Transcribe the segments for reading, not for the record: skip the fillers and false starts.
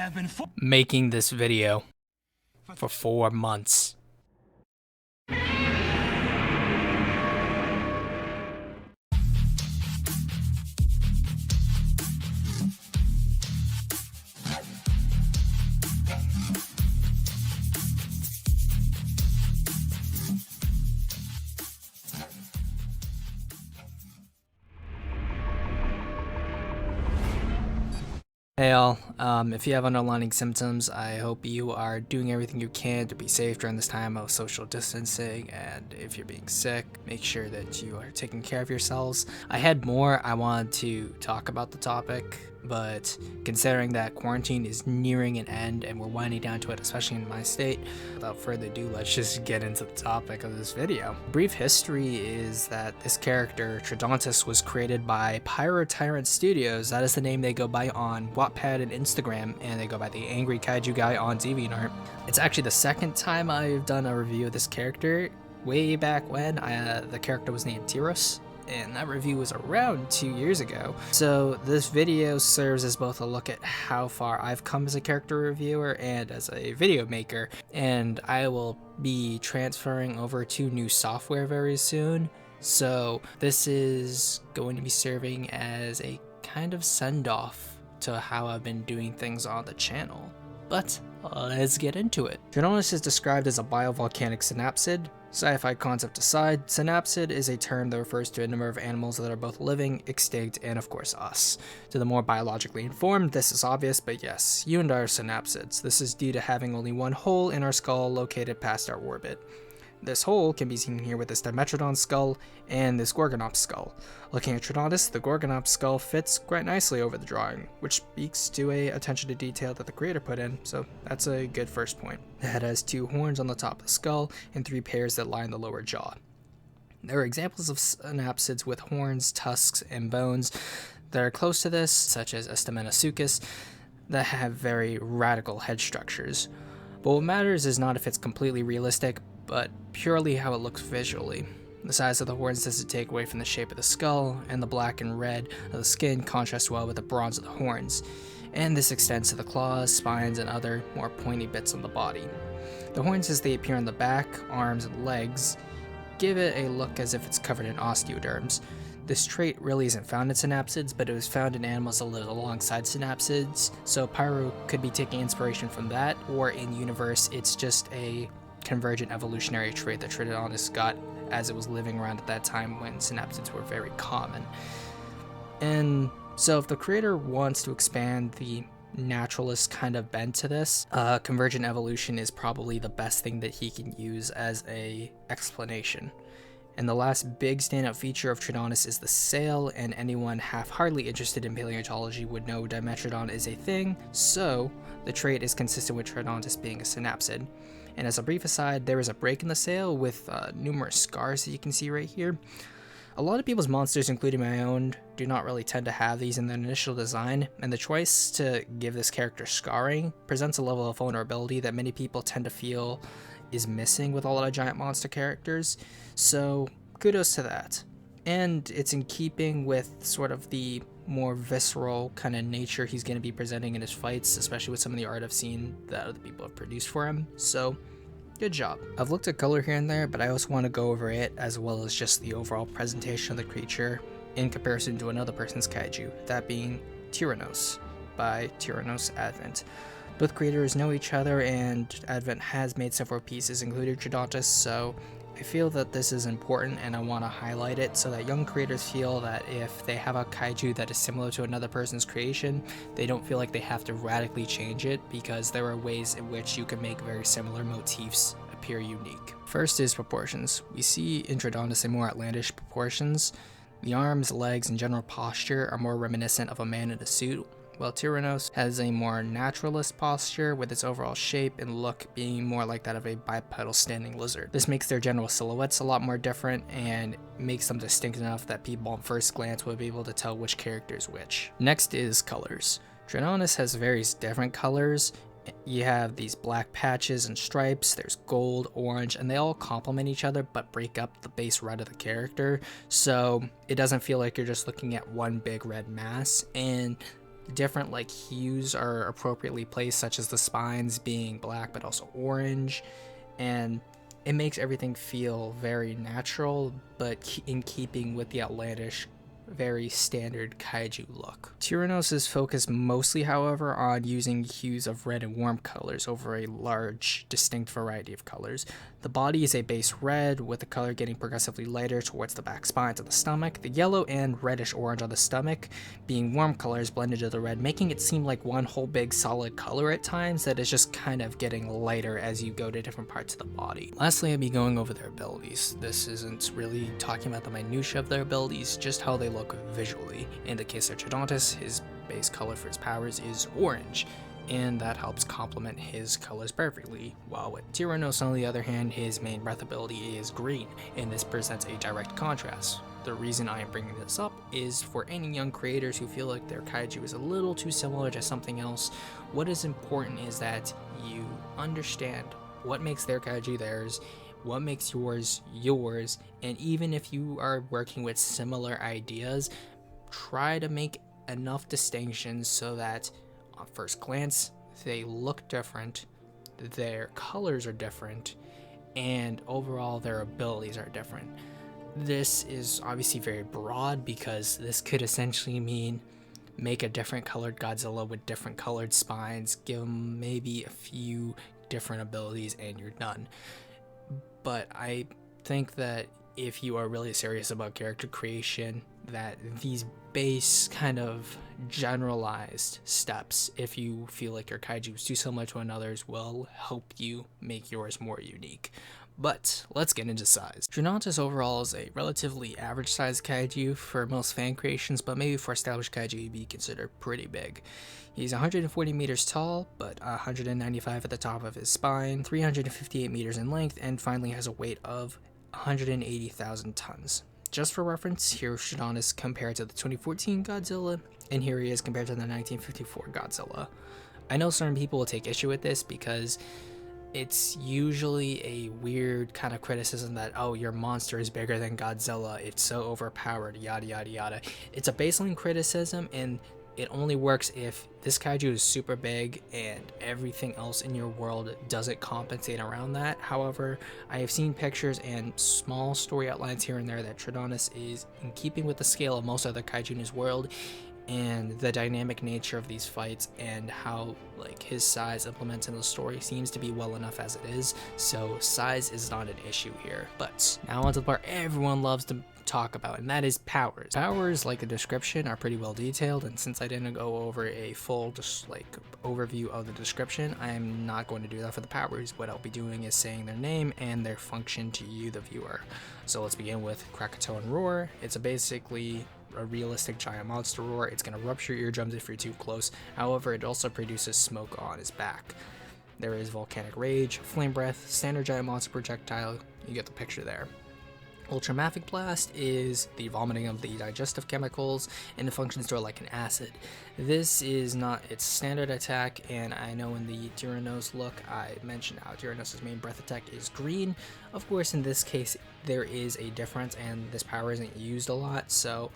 have been making this video for 4 months. Hey all, if you have underlying symptoms, I hope you are doing everything you can to be safe during this time of social distancing, and if you're being sick, make sure that you are taking care of yourselves. I had more I wanted to talk about the topic, but considering that quarantine is nearing an end and we're winding down to it, especially in my state, without further ado, let's just get into the topic of this video. Brief history is that this character, Tradontis, was created by Pyro Tyrant Studios. That is the name they go by on Wattpad and Instagram, and they go by the Angry Kaiju Guy on DeviantArt. It's actually the second time I've done a review of this character. Way back when, the character was named Tyros, and that review was around 2 years ago. So this video serves as both a look at how far I've come as a character reviewer and as a video maker, and I will be transferring over to new software very soon. So this is going to be serving as a kind of send-off to how I've been doing things on the channel. But let's get into it. Tradontis is described as a biovolcanic synapsid. Sci-fi concept aside, synapsid is a term that refers to a number of animals that are both living, extinct, and of course us. To the more biologically informed, this is obvious, but yes, you and I are synapsids. This is due to having only one hole in our skull located past our orbit. This hole can be seen here with this Dimetrodon skull and this Gorgonops skull. Looking at Tradontis, the Gorgonops skull fits quite nicely over the drawing, which speaks to a attention to detail that the creator put in, so that's a good first point. The head has 2 horns on the top of the skull and 3 pairs that line the lower jaw. There are examples of synapsids with horns, tusks, and bones that are close to this, such as Estamenosuchus, that have very radical head structures. But what matters is not if it's completely realistic, but purely how it looks visually. The size of the horns doesn't take away from the shape of the skull, and the black and red of the skin contrast well with the bronze of the horns, and this extends to the claws, spines, and other more pointy bits on the body. The horns, as they appear on the back, arms, and legs, give it a look as if it's covered in osteoderms. This trait really isn't found in synapsids, but it was found in animals that live alongside synapsids, so Pyro could be taking inspiration from that, or in universe, it's just a convergent evolutionary trait that Tradontis got as it was living around at that time when synapsids were very common. And so if the creator wants to expand the naturalist kind of bent to this, convergent evolution is probably the best thing that he can use as a explanation. And the last big standout feature of Tradontis is the sail, and anyone half-heartedly interested in paleontology would know Dimetrodon is a thing, so the trait is consistent with Tradontis being a synapsid. And as a brief aside, there is a break in the sail with numerous scars that you can see right here. A lot of people's monsters, including my own, do not really tend to have these in their initial design, and the choice to give this character scarring presents a level of vulnerability that many people tend to feel is missing with a lot of giant monster characters, so kudos to that. And it's in keeping with sort of the more visceral kind of nature he's going to be presenting in his fights, especially with some of the art I've seen that other people have produced for him, so good job. I've looked at color here and there, but I also want to go over it as well as just the overall presentation of the creature in comparison to another person's kaiju, that being Tyrannos by Tyrannos Advent. Both creators know each other, and Advent has made several pieces, including Tradontis, so I feel that this is important and I want to highlight it so that young creators feel that if they have a kaiju that is similar to another person's creation, they don't feel like they have to radically change it, because there are ways in which you can make very similar motifs appear unique. First is proportions. We see in Tradontis a more outlandish proportions. The arms, legs, and general posture are more reminiscent of a man in a suit, while Tyrannos has a more naturalist posture, with its overall shape and look being more like that of a bipedal standing lizard. This makes their general silhouettes a lot more different and makes them distinct enough that people on first glance will be able to tell which character is which. Next is colors. Tradontis has various different colors. You have these black patches and stripes, there's gold, orange, and they all complement each other but break up the base red of the character, so it doesn't feel like you're just looking at one big red mass. And different like hues are appropriately placed, such as the spines being black but also orange, and it makes everything feel very natural, but in keeping with the outlandish, very standard kaiju look. Tyrannos is focused mostly, however, on using hues of red and warm colors over a large, distinct variety of colors. The body is a base red, with the color getting progressively lighter towards the back spines of the stomach. The yellow and reddish orange on the stomach being warm colors blended to the red, making it seem like one whole big solid color at times that is just kind of getting lighter as you go to different parts of the body. Lastly, I'll be going over their abilities. This isn't really talking about the minutiae of their abilities, just how they look visually. In the case of Tradontis, his base color for his powers is orange, and that helps complement his colors perfectly, while with Tyrannos, on the other hand, his main breath ability is green, and this presents a direct contrast. The reason I am bringing this up is for any young creators who feel like their kaiju is a little too similar to something else. What is important is that you understand what makes their kaiju theirs, what makes yours yours, and even if you are working with similar ideas, try to make enough distinctions so that on first glance they look different, their colors are different, and overall their abilities are different. This is obviously very broad because this could essentially mean make a different colored Godzilla with different colored spines, give him maybe a few different abilities, and you're done. But I think that if you are really serious about character creation, that these base kind of generalized steps, if you feel like your kaiju is too similar to another's, will help you make yours more unique. But let's get into size. Tradontis overall is a relatively average sized kaiju for most fan creations, but maybe for established kaiju he'd be considered pretty big. He's 140 meters tall, but 195 at the top of his spine, 358 meters in length, and finally has a weight of 180,000 tons. Just for reference, here's Tradontis compared to the 2014 Godzilla, and here he is compared to the 1954 Godzilla. I know certain people will take issue with this because it's usually a weird kind of criticism that, oh, your monster is bigger than Godzilla, it's so overpowered, yada yada yada. It's a baseline criticism, and it only works if this kaiju is super big and everything else in your world doesn't compensate around that. However, I have seen pictures and small story outlines here and there that Tradontis is in keeping with the scale of most other kaiju in his world, and the dynamic nature of these fights and how like his size implements in the story seems to be well enough as it is, so size is not an issue here. But now onto the part everyone loves to talk about, and that is powers. Powers, like the description, are pretty well detailed, and since I didn't go over a full overview of the description, I am not going to do that for the powers. What I'll be doing is saying their name and their function to you, the viewer. So let's begin with Krakatoan Roar. It's basically a realistic giant monster roar. It's going to rupture your eardrums if you're too close. However, it also produces smoke on his back. There is Volcanic Rage, Flame Breath, Standard Giant Monster Projectile. You get the picture there. Ultramafic Blast is the vomiting of the digestive chemicals, and it functions sort of like an acid. This is not its standard attack, and I know in the Tyrannos look I mentioned how Tyrannos' main breath attack is green. Of course, in this case there is a difference, and this power isn't used a lot, so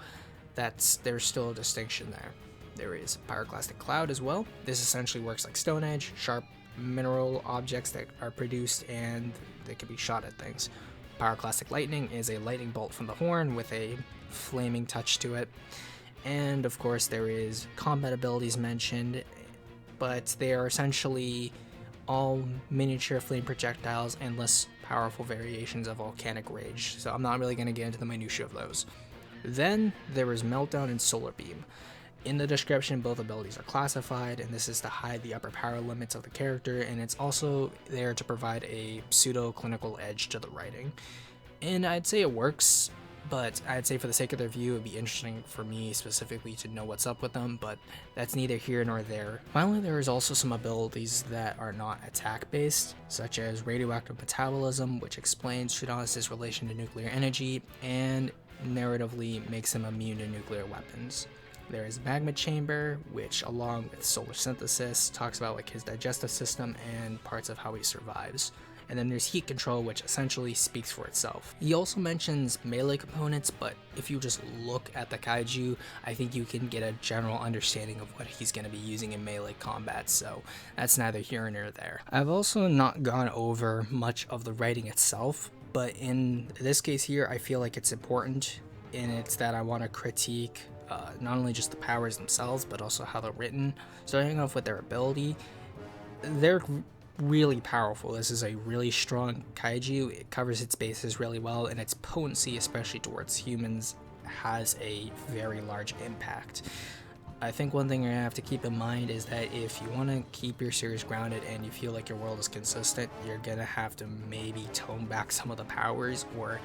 there's still a distinction there. There is Pyroclastic Cloud as well. This essentially works like Stone Edge, sharp mineral objects that are produced and they can be shot at things. Pyroclastic Lightning is a lightning bolt from the horn with a flaming touch to it. And of course there is combat abilities mentioned, but they are essentially all miniature flame projectiles and less powerful variations of Volcanic Rage, so I'm not really going to get into the minutiae of those. Then there is Meltdown and Solar Beam. In the description, both abilities are classified, and this is to hide the upper power limits of the character, and it's also there to provide a pseudo-clinical edge to the writing. And I'd say it works, but I'd say for the sake of the review, it'd be interesting for me specifically to know what's up with them, but that's neither here nor there. Finally, there is also some abilities that are not attack-based, such as Radioactive Metabolism, which explains Tradontis' relation to nuclear energy, and narratively makes him immune to nuclear weapons. There is Magma Chamber, which along with Solar Synthesis talks about like his digestive system and parts of how he survives. and then there's heat control, which essentially speaks for itself. He also mentions melee components, but if you just look at the kaiju, I think you can get a general understanding of what he's going to be using in melee combat, so that's neither here nor there. I've also not gone over much of the writing itself, but in this case here, I feel like it's important, and it's that I want to critique not only just the powers themselves, but also how they're written. Starting off with their ability, they're really powerful. This is a really strong kaiju. It covers its bases really well, and its potency, especially towards humans, has a very large impact. I think one thing you're gonna have to keep in mind is that if you want to keep your series grounded and you feel like your world is consistent, you're gonna have to maybe tone back some of the powers or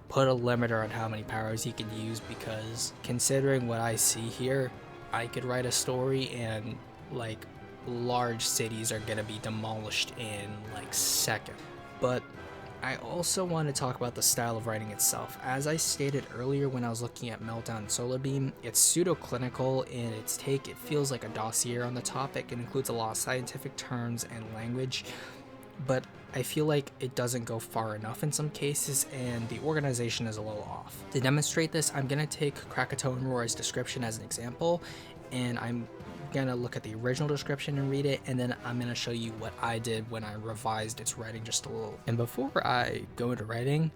put a limiter on how many powers you can use, because considering what I see here, I could write a story and like large cities are gonna be demolished in like seconds. But I also want to talk about the style of writing itself. As I stated earlier when I was looking at Meltdown and Solar Beam, it's pseudo-clinical in its take. It feels like a dossier on the topic. It includes a lot of scientific terms and language, but I feel like it doesn't go far enough in some cases, and the organization is a little off. To demonstrate this, I'm going to take Krakatoa and Roar's description as an example, and I'm going to look at the original description and read it, and then I'm going to show you what I did when I revised its writing just a little. And before I go into writing,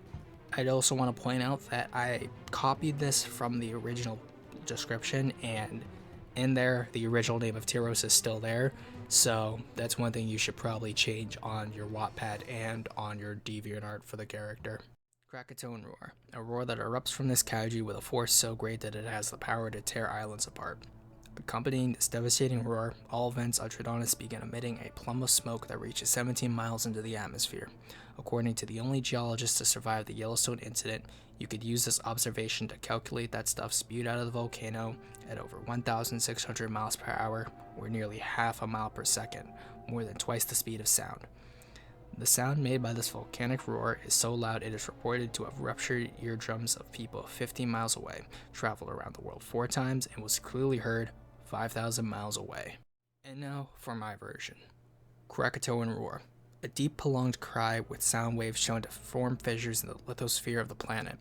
I'd also want to point out that I copied this from the original description, and in there, the original name of Tyros is still there. So that's one thing you should probably change on your Wattpad and on your DeviantArt for the character. Krakatoa and Roar, a roar that erupts from this kaiju with a force so great that it has the power to tear islands apart. Accompanying this devastating roar, all vents on Tradontis begin emitting a plume of smoke that reaches 17 miles into the atmosphere. According to the only geologist to survive the Yellowstone incident, you could use this observation to calculate that stuff spewed out of the volcano at over 1,600 miles per hour, or nearly half a mile per second, more than twice the speed of sound. The sound made by this volcanic roar is so loud it is reported to have ruptured eardrums of people 15 miles away, traveled around the world 4 times, and was clearly heard 5,000 miles away. And now for my version. Krakatoa and Roar, a deep prolonged cry with sound waves shown to form fissures in the lithosphere of the planet.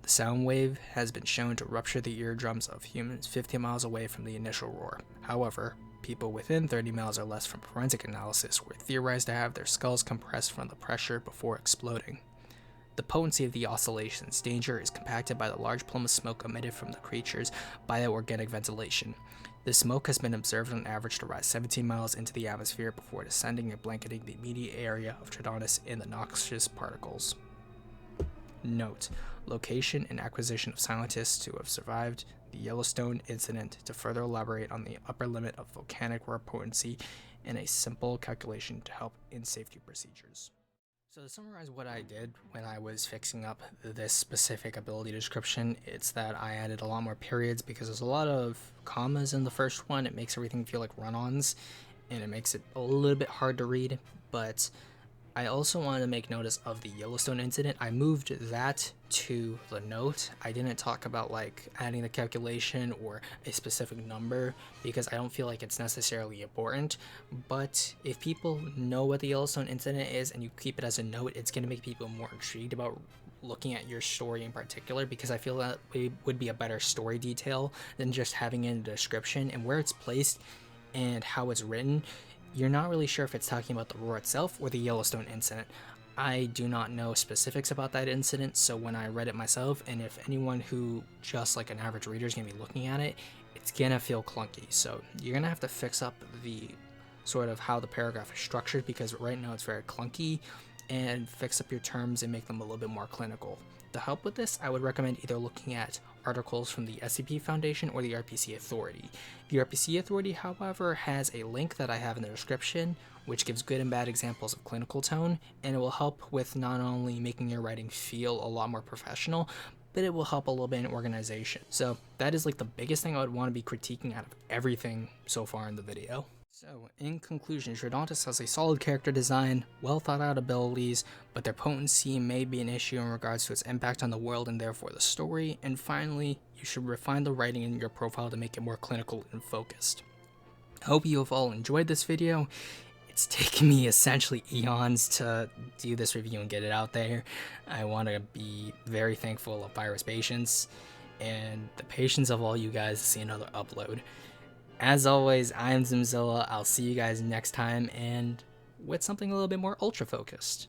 The sound wave has been shown to rupture the eardrums of humans 50 miles away from the initial roar. However, people within 30 miles or less from forensic analysis were theorized to have their skulls compressed from the pressure before exploding. The potency of the oscillation's danger is compacted by the large plume of smoke emitted from the creature's bioorganic ventilation. The smoke has been observed on average to rise 17 miles into the atmosphere before descending and blanketing the immediate area of Tradontis in the noxious particles. Note: location and acquisition of scientists who have survived the Yellowstone incident to further elaborate on the upper limit of volcanic roar potency in a simple calculation to help in safety procedures. So to summarize what I did when I was fixing up this specific ability description, it's that I added a lot more periods because there's a lot of commas in the first one. It makes everything feel like run-ons, and it makes it a little bit hard to read, but I also wanted to make notice of the Yellowstone incident. I moved that to the note. I didn't talk about like adding the calculation or a specific number because I don't feel like it's necessarily important. But if people know what the Yellowstone incident is and you keep it as a note, it's going to make people more intrigued about looking at your story in particular, because I feel that it would be a better story detail than just having it in the description. And where it's placed and how it's written, you're not really sure if it's talking about the roar itself or the Yellowstone incident. I do not know specifics about that incident, so when I read it myself, and if anyone who just like an average reader is going to be looking at it, it's going to feel clunky. So you're going to have to fix up the sort of how the paragraph is structured, because right now it's very clunky, and fix up your terms and make them a little bit more clinical. To help with this, I would recommend either looking at articles from the SCP Foundation or the RPC Authority. The RPC Authority, however, has a link that I have in the description, which gives good and bad examples of clinical tone, and it will help with not only making your writing feel a lot more professional, but it will help a little bit in organization. So that is like the biggest thing I would want to be critiquing out of everything so far in the video. So, in conclusion, Tradontis has a solid character design, well thought out abilities, but their potency may be an issue in regards to its impact on the world and therefore the story. And finally, you should refine the writing in your profile to make it more clinical and focused. I hope you have all enjoyed this video. It's taken me essentially eons to do this review and get it out there. I want to be very thankful of Virus Patience and the patience of all you guys to see another upload. As always, I am Zimzilla. I'll see you guys next time, and with something a little bit more ultra focused.